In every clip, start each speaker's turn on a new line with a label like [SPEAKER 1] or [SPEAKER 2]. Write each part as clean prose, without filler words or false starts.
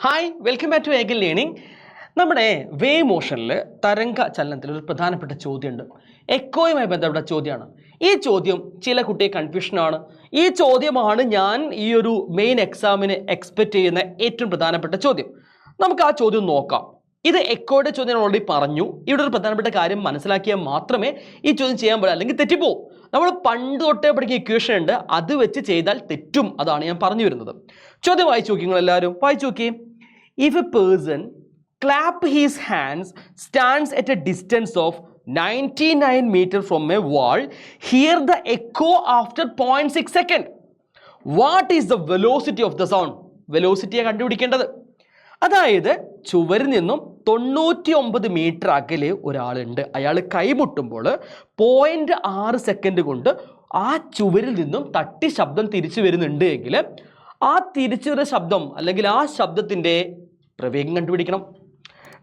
[SPEAKER 1] Hi welcome back to Eagle Learning. നമ്മുടെ wave മോഷനിൽ തരംഗ ചലനത്തിൽ ഒരു പ്രധാനപ്പെട്ട ചോദ്യമുണ്ട്. എക്കോയുമായി ബന്ധപ്പെട്ട ചോദ്യമാണ്. ഈ ചോദ്യം ചില കുട്ടിയെ കൺഫ്യൂഷനാണ്. ഈ ചോദ്യമാണ് ഞാൻ ഈ ഒരു മെയിൻ എക്സാമിന് എക്സ്പെക്റ്റ് ചെയ്യുന്ന ഏറ്റവും പ്രധാനപ്പെട്ട ചോദ്യം. നമുക്ക് ആ ചോദ്യം നോക്കാം. ഇത് എക്കോയുടെ ചോദ്യം ഓൾറെഡി പറഞ്ഞു. ഇവിടെ ഒരു പ്രധാനപ്പെട്ട കാര്യം മനസ്സിലാക്കിയാൽ മാത്രമേ ഈ ചോദ്യം ചെയ്യാൻ പാടില്ല, അല്ലെങ്കിൽ തെറ്റിപ്പോവും. നമ്മൾ പണ്ട് തൊട്ടേ പഠിക്കുന്ന ഇക്വേഷൻ ഉണ്ട്, അത് വെച്ച് ചെയ്താൽ തെറ്റും. അതാണ് ഞാൻ പറഞ്ഞു വരുന്നത്. ചോദ്യം വായിച്ചു നോക്കി, നിങ്ങൾ എല്ലാവരും വായിച്ചു നോക്കി. If a person clap his hands, stands at a distance of 99 meters from a wall, hear the echo after 0.6 second. What is the velocity of the sound? Velocity കണ്ടുപിടിക്കേണ്ടത്. അതായത് ചുവരിൽ നിന്നും 99 മീറ്റർ അകലെ ഒരാളുണ്ട്. അയാൾ കൈമുട്ടുമ്പോൾ 0.6 സെക്കൻഡ് കൊണ്ട് ആ ചുവരിൽ നിന്നും തട്ടി ശബ്ദം തിരിച്ചു വരുന്നുണ്ട് എങ്കിൽ ആ തിരിച്ചു വരുന്ന ശബ്ദം അല്ലെങ്കിൽ ആ ശബ്ദത്തിൻ്റെ പ്രവേഗം കണ്ടുപിടിക്കണം.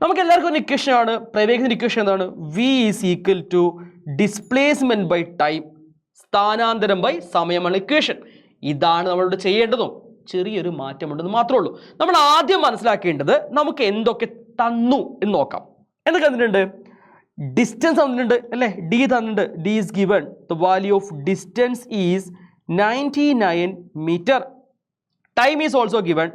[SPEAKER 1] നമുക്ക് എല്ലാവർക്കും ഒരു ഇക്വേഷൻ ആണ്. പ്രവേഗത്തിൻ്റെ ഇക്വേഷൻ എന്താണ്? V is equal to displacement by time, സ്ഥാനാന്തരം ബൈ സമയമാണ് ഇക്വേഷൻ. ഇതാണ് നമ്മളോട് ചെയ്യേണ്ടതും. ചെറിയൊരു മാറ്റമുണ്ടെന്ന് മാത്രമേ ഉള്ളൂ. നമ്മൾ ആദ്യം മനസ്സിലാക്കേണ്ടത് നമുക്ക് എന്തൊക്കെ തന്നു എന്ന് നോക്കാം. എന്തൊക്കെ തന്നിട്ടുണ്ട്? ഡിസ്റ്റൻസ് തന്നിട്ടുണ്ട് അല്ലേ? ഡി തന്നിട്ടുണ്ട്. D is given. The value of distance is 99 meter. Time is also given.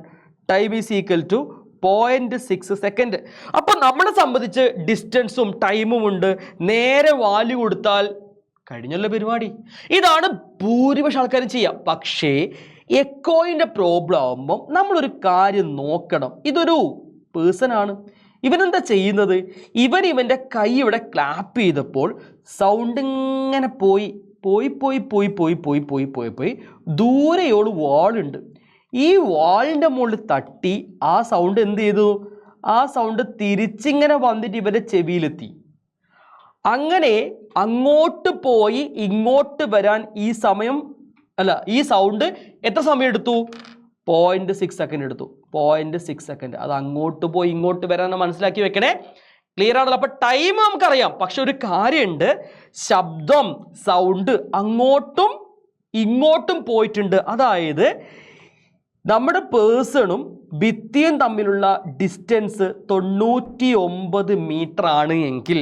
[SPEAKER 1] Time is equal to 0.6 second. അപ്പം നമ്മളെ സംബന്ധിച്ച് ഡിസ്റ്റൻസും ടൈമും ഉണ്ട്. നേരെ വാല്യൂ കൊടുത്താൽ കഴിഞ്ഞല്ലോ പരിപാടി. ഇതാണ് ഭൂരിപക്ഷം ആൾക്കാരും ചെയ്യാം. പക്ഷേ എക്കോയിൻ്റെ പ്രോബ്ലം ആകുമ്പം നമ്മളൊരു കാര്യം നോക്കണം. ഇതൊരു പേഴ്സൺ ആണ്. ഇവനെന്താ ചെയ്യുന്നത്? ഇവൻ്റെ കൈ ഇവിടെ ക്ലാപ്പ് ചെയ്തപ്പോൾ സൗണ്ട് ഇങ്ങനെ പോയി പോയി പോയി പോയി പോയി പോയി പോയി പോയി പോയി ദൂരെയോട് വാളുണ്ട്. ഈ വാളിൻ്റെ മുകളിൽ തട്ടി ആ സൗണ്ട് എന്ത് ചെയ്തു? ആ സൗണ്ട് തിരിച്ചിങ്ങനെ വന്നിട്ട് ഇവരുടെ ചെവിയിലെത്തി. അങ്ങനെ അങ്ങോട്ട് പോയി ഇങ്ങോട്ട് വരാൻ ഈ സൗണ്ട് എത്ര സമയം എടുത്തു? 0.6 സെക്കൻഡ് എടുത്തു. 0.6 സെക്കൻഡ്. അത് അങ്ങോട്ട് പോയി ഇങ്ങോട്ട് വരാൻ മനസ്സിലാക്കി വെക്കണേ. ക്ലിയർ ആണല്ലോ? അപ്പം ടൈം നമുക്കറിയാം. പക്ഷെ ഒരു കാര്യമുണ്ട്, ശബ്ദം സൗണ്ട് അങ്ങോട്ടും ഇങ്ങോട്ടും പോയിട്ടുണ്ട്. അതായത് നമ്മുടെ പേഴ്സണും ഭിത്തിയും തമ്മിലുള്ള ഡിസ്റ്റൻസ് 99 മീറ്റർ ആണ് എങ്കിൽ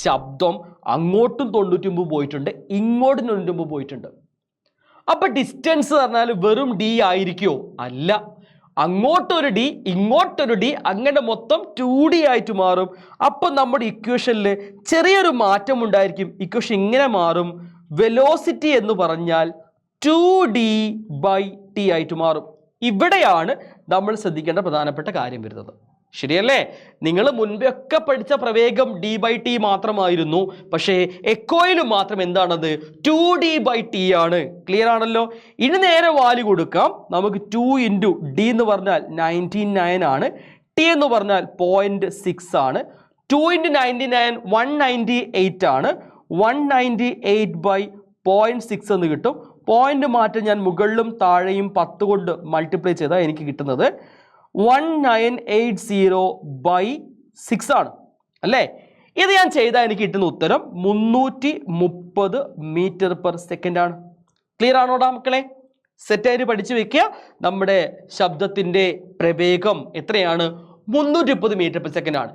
[SPEAKER 1] ശബ്ദം അങ്ങോട്ടും 99 പോയിട്ടുണ്ട്, ഇങ്ങോട്ടും 99 പോയിട്ടുണ്ട്. അപ്പം ഡിസ്റ്റൻസ് പറഞ്ഞാൽ വെറും ഡി ആയിരിക്കുമോ? അല്ല. അങ്ങോട്ടൊരു ഡി ഇങ്ങോട്ടൊരു ഡി, അങ്ങനെ മൊത്തം 2D ആയിട്ട് മാറും. അപ്പം നമ്മുടെ ഇക്വേഷനിൽ ചെറിയൊരു മാറ്റം ഉണ്ടായിരിക്കും. ഇക്വേഷൻ ഇങ്ങനെ മാറും. വെലോസിറ്റി എന്ന് പറഞ്ഞാൽ 2D/t ആയിട്ട് മാറും. ഇവിടെയാണ് നമ്മൾ ശ്രദ്ധിക്കേണ്ട പ്രധാനപ്പെട്ട കാര്യം വരുന്നത്. ശരിയല്ലേ? നിങ്ങൾ മുൻപേ ഒക്കെ പഠിച്ച പ്രവേഗം d/t മാത്രമായിരുന്നു. പക്ഷേ എക്കോയിലും മാത്രം എന്താണത്? 2D/t ആണ്. ക്ലിയർ ആണല്ലോ? ഇനി നേരെ വാല്യൂ കൊടുക്കാം. നമുക്ക് 2 × d എന്ന് പറഞ്ഞാൽ 99 ആണ്. t എന്ന് പറഞ്ഞാൽ 0.6 ആണ്. 2 × 99 198 ആണ്. 198/0.6 എന്ന് കിട്ടും. പോയിന്റ് മാറ്റം ഞാൻ മുകളിലും താഴെയും 10 കൊണ്ട് മൾട്ടിപ്ലൈ ചെയ്താൽ എനിക്ക് കിട്ടുന്നത് 1980/6 ആണ് അല്ലേ? ഇത് ഞാൻ ചെയ്താൽ എനിക്ക് കിട്ടുന്ന ഉത്തരം 330 മീറ്റർ പെർ സെക്കൻഡ് ആണ്. ക്ലിയർ ആണോടാ മക്കളെ? സെറ്റായിട്ട് പഠിച്ചു വെക്കുക. നമ്മുടെ ശബ്ദത്തിൻ്റെ പ്രവേഗം എത്രയാണ്? 330 മീറ്റർ പെർ സെക്കൻഡ് ആണ്.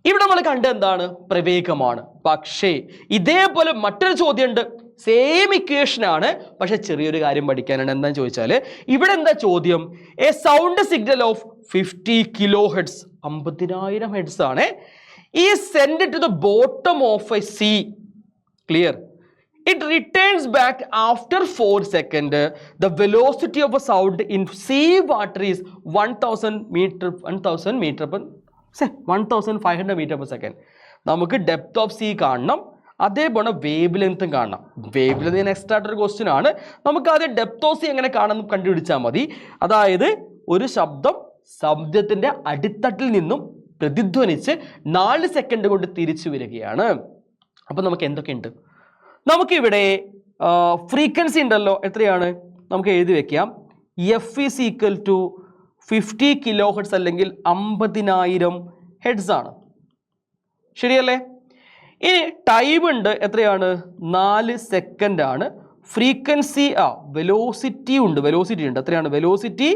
[SPEAKER 1] ഇവിടെ നമ്മൾ കണ്ടത് എന്താണ്? പ്രവേഗമാണ്. പക്ഷേ ഇതേപോലെ മറ്റൊരു ചോദ്യമുണ്ട്. സെയിം ഇക്വേഷൻ ആണ്, പക്ഷെ ചെറിയൊരു കാര്യം പഠിക്കാനാണ്. എന്താണെന്ന് ചോദിച്ചാൽ ഇവിടെ എന്താ ചോദ്യം? A sound signal of 50 kilo hertz, 50,000 hertz ആണ്, ഈ send to the bottom of a sea. Clear? It returns back after 4 second. The velocity of a sound in sea water is 1,500 meter per second. നമുക്ക് depth of sea കാണണം, അതേപോലെ wave ലെങ്ത്തും കാണണം. Wave length next ആയിട്ടൊരു question ആണ്. നമുക്ക് ആദ്യം depth of see എങ്ങനെ കാണുന്നു കണ്ടുപിടിച്ചാൽ മതി. അതായത് ഒരു ശബ്ദത്തിൻ്റെ അടിത്തട്ടിൽ നിന്നും പ്രതിധ്വനിച്ച് 4 സെക്കൻഡ് കൊണ്ട് തിരിച്ചു വരികയാണ്. അപ്പം നമുക്ക് എന്തൊക്കെയുണ്ട്? നമുക്കിവിടെ ഫ്രീക്വൻസി ഉണ്ടല്ലോ. എത്രയാണ്? നമുക്ക് എഴുതി വെക്കാം. F is equal to 50 kilo hertz അല്ലെങ്കിൽ 50,000 ഹെഡ്സ് ആണ്. ശരിയല്ലേ? ഇനി ടൈം ഉണ്ട്. എത്രയാണ്? 4 സെക്കൻഡ് ആണ്. ഫ്രീക്വൻസി വെലോസിറ്റി ഉണ്ട്. എത്രയാണ് വെലോസിറ്റി?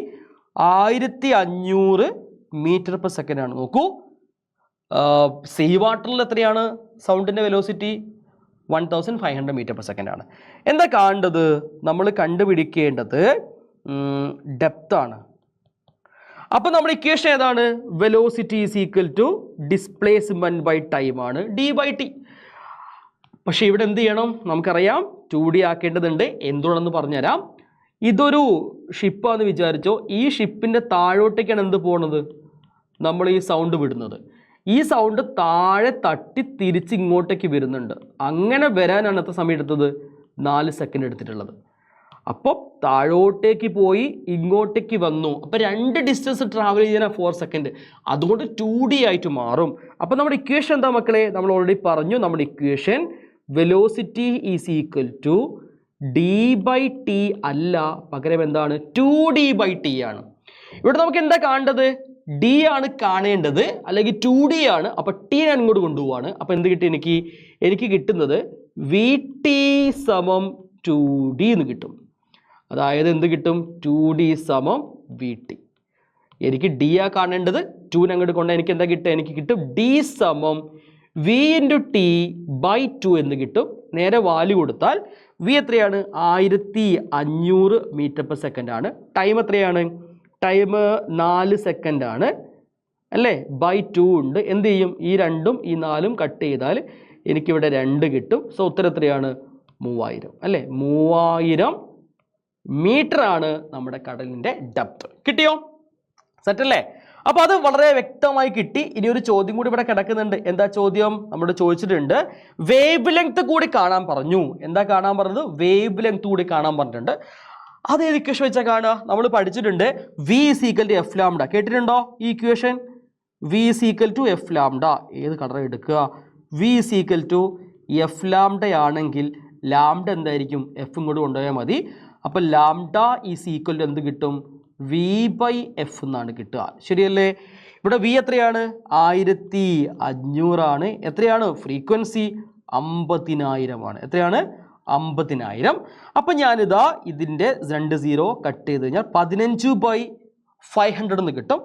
[SPEAKER 1] 1500 മീറ്റർ/സെക്കൻഡ് ആണ്. നോക്കൂ, സീ വാട്ടറിൽ എത്രയാണ് സൗണ്ടിൻ്റെ വെലോസിറ്റി? 1500 മീറ്റർ/സെക്കൻഡ് ആണ്. എന്താ കാണേണ്ടത്? നമ്മൾ കണ്ടുപിടിക്കേണ്ടത് ഡെപ്ത് ആണ്. അപ്പോൾ നമ്മുടെ ഇക്വേഷൻ ഏതാണ്? Velocity is equal to displacement by time ആണ്, d/t. പക്ഷേ ഇവിടെ എന്ത് ചെയ്യണം? നമുക്കറിയാം 2D ആക്കേണ്ടതുണ്ട്. എന്തുകൊണ്ടെന്ന് പറഞ്ഞുതരാം. ഇതൊരു ഷിപ്പാന്ന് വിചാരിച്ചോ. ഈ ഷിപ്പിൻ്റെ താഴോട്ടേക്കാണ് എന്ത് പോകുന്നത്? നമ്മൾ ഈ സൗണ്ട് വിടുന്നത്. ഈ സൗണ്ട് താഴെ തട്ടി തിരിച്ച് ഇങ്ങോട്ടേക്ക് വരുന്നുണ്ട്. അങ്ങനെ വരാനാണ് എത്ര സമയം എടുത്തത്? 4 സെക്കൻഡ് എടുത്തിട്ടുള്ളത്. അപ്പോൾ താഴോട്ടേക്ക് പോയി ഇങ്ങോട്ടേക്ക് വന്നു. അപ്പോൾ 2 ഡിസ്റ്റൻസ് ട്രാവൽ ചെയ്യാൻ 4 സെക്കൻഡ്. അതുകൊണ്ട് 2D ആയിട്ട് മാറും. അപ്പോൾ നമ്മുടെ ഇക്വേഷൻ എന്താ മക്കളെ? നമ്മൾ ഓൾറെഡി പറഞ്ഞു. നമ്മുടെ equation velocity is equal to d/t അല്ല, പകരം എന്താണ്? 2D/t ആണ്. ഇവിടെ നമുക്ക് എന്താ കാണേണ്ടത്? d ആണ് കാണേണ്ടത്, അല്ലെങ്കിൽ 2D ആണ്. അപ്പോൾ t ഞാൻ ഇങ്ങോട്ട് കൊണ്ടുപോവാണ്. അപ്പോൾ എന്ത് കിട്ടി എനിക്ക് കിട്ടുന്നത് vt സമം 2D എന്ന് കിട്ടും. അതായത് എന്ത് കിട്ടും? 2D സമം vt. എനിക്ക് d ആ കാണേണ്ടത്, 2 അങ്ങോട്ട് കൊണ്ടാൽ എനിക്ക് എന്താ കിട്ടുക? എനിക്ക് കിട്ടും d സമം v × t/2 എന്ന് കിട്ടും. നേരെ വാല്യൂ കൊടുത്താൽ v എത്രയാണ്? 1500 മീറ്റർ/സെക്കൻഡ് ആണ്. ടൈം എത്രയാണ്? ടൈം 4 സെക്കൻഡ് ആണ് അല്ലേ? /2 ഉണ്ട്. എന്ത് ചെയ്യും? ഈ 2ഉം ഈ 4ഉം കട്ട് ചെയ്താൽ എനിക്കിവിടെ 2 കിട്ടും. സോ ഉത്തരം എത്രയാണ്? 3000 അല്ലേ? 3000 മീറ്റർ ആണ് നമ്മുടെ കടലിൻ്റെ ഡെപ്ത്. കിട്ടിയോ? സെറ്റല്ലേ? അപ്പോൾ അത് വളരെ വ്യക്തമായി കിട്ടി. ഇനി ഒരു ചോദ്യം കൂടി ഇവിടെ കിടക്കുന്നുണ്ട്. എന്താ ചോദ്യം? നമ്മൾ ചോദിച്ചിട്ടുണ്ട്, വേവ് ലെങ്ത് കൂടി കാണാൻ പറഞ്ഞു. എന്താ കാണാൻ പറഞ്ഞത്? വേവ് ലെങ്ത് കൂടി കാണാൻ പറഞ്ഞിട്ടുണ്ട്. അത് ഏത് ഇക്വേഷൻ വെച്ചാൽ കാണുക? നമ്മൾ പഠിച്ചിട്ടുണ്ട് v = f λ. കേട്ടിട്ടുണ്ടോ ഈ ഇക്വേഷൻ? v = f λ. ഏത് കളർ എടുക്കുക? v = f λ ആണെങ്കിൽ ലാംഡ എന്തായിരിക്കും? f ഇങ്ങോട്ട് കൊണ്ടുപോയാൽ മതി. അപ്പോൾ ലാംഡ ഈസ് ഈക്വൽ ടു എന്ത് കിട്ടും? v/f എന്നാണ് കിട്ടുക. ശരിയല്ലേ? ഇവിടെ v എത്രയാണ്? 1500 ആണ്. എത്രയാണ്? ഫ്രീക്വൻസി 50000 ആണ്. എത്രയാണ്? 50000. അപ്പം ഞാനിതാ ഇതിൻ്റെ 2 0 കട്ട് ചെയ്ത് കഴിഞ്ഞാൽ 15/500 എന്ന് കിട്ടും.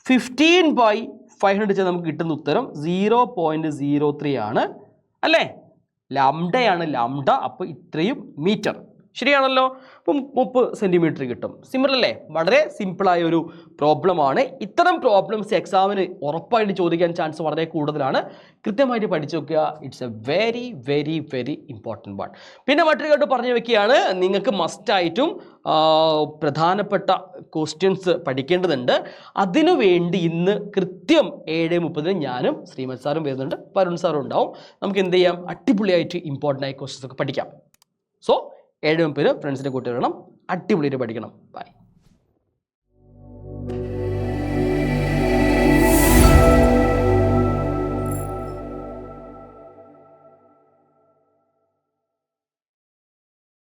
[SPEAKER 1] 15/500 ചെയ്താൽ നമുക്ക് കിട്ടുന്ന ഉത്തരം 0.03 ആണ് അല്ലേ? ലാംഡയാണ് ലാംഡ. അപ്പോൾ ഇത്രയും മീറ്റർ. ശരിയാണല്ലോ? അപ്പം 30 സെൻറ്റിമീറ്റർ കിട്ടും. സിമ്പിൾ അല്ലേ? വളരെ സിമ്പിളായ ഒരു പ്രോബ്ലമാണ്. ഇത്തരം പ്രോബ്ലംസ് എക്സാമിന് ഉറപ്പായിട്ട് ചോദിക്കാൻ ചാൻസ് വളരെ കൂടുതലാണ്. കൃത്യമായിട്ട് പഠിച്ചു നോക്കുക. It's A very very very important one. പിന്നെ മറ്റൊരു കാര്യം പറഞ്ഞു വെക്കുകയാണ്, നിങ്ങൾക്ക് മസ്റ്റായിട്ടും പ്രധാനപ്പെട്ട ക്വസ്റ്റ്യൻസ് പഠിക്കേണ്ടതുണ്ട്. അതിനുവേണ്ടി ഇന്ന് കൃത്യം 7:30 ഞാനും ശ്രീമത് സാറും വരുന്നുണ്ട്, വരുൺ സാറും ഉണ്ടാവും. നമുക്ക് എന്ത് ചെയ്യാം? അടിപൊളിയായിട്ട് ഇമ്പോർട്ടൻ്റ് ആയ ക്വസ്റ്റ്യൻസ് ഒക്കെ പഠിക്കാം. സോ 7:30 ഫ്രണ്ട്സിനെ കൂട്ടി വരണം. അടിപൊളിയായിട്ട് പഠിക്കണം. ബൈ.